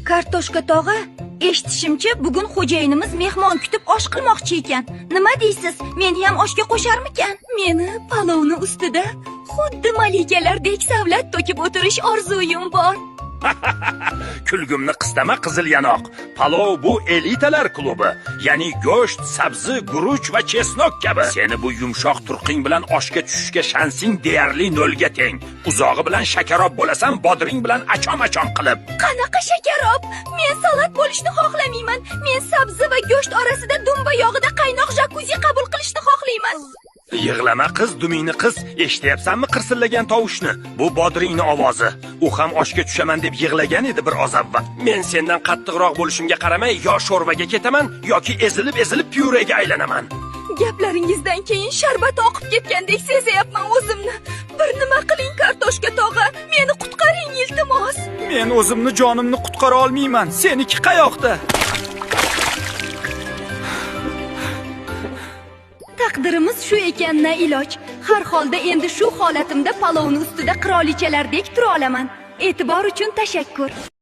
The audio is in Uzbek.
Kartoshka tog'a, eshitishimcha bugun xo'jayinimiz mehmon kutib osh qilmoqchi ekan. Nima deysiz? Meni ham oshga qo'sharmikan? Meni palovni ustida xuddi malikalardek savlat to'kib o'tirish orzuyim bor. Kulgimni qistama qizil yanoq. Palov bu elitalar klubi. Ya'ni go'sht, sabzi, guruch va chesnok kabi. Seni bu yumshoq turqing bilan oshga tushishga shansing deyarli nolga teng. Uzog'i bilan shakarob bo'lasan, bodring bilan achom-achom qilib. Qanaqa shakarob? Men salat bo'lishni xohlamayman. Men sabzi va go'sht orasida dumba yog'ida qaynoq jakuzi qabul qilishni xohlayman. Yig'lama qiz, dumingni qiz. Eshityapsanmi qirsillagan tovushni? Bu bodringni ovozi. U ham oshga tushaman deb yig'lagan edi bir oz avval. Men sendan qattiqroq bo'lishimga qaramay, yo sho'rvaga ketaman yoki ezilib pyurega aylanaman. Gaplaringizdan keyin sharbat oqib ketgandek sezayapman o'zimni. Bir nima qiling kartoshka tog'a, meni qutqaring iltimos. Men o'zimni jonimni qutqara olmayman. Seniki qayoqda? Taqdirimiz shu ekan, na iloj. Har holda endi shu holatimda palovni ustida qirolichalardek tura olaman. E'tibor uchun tashakkur.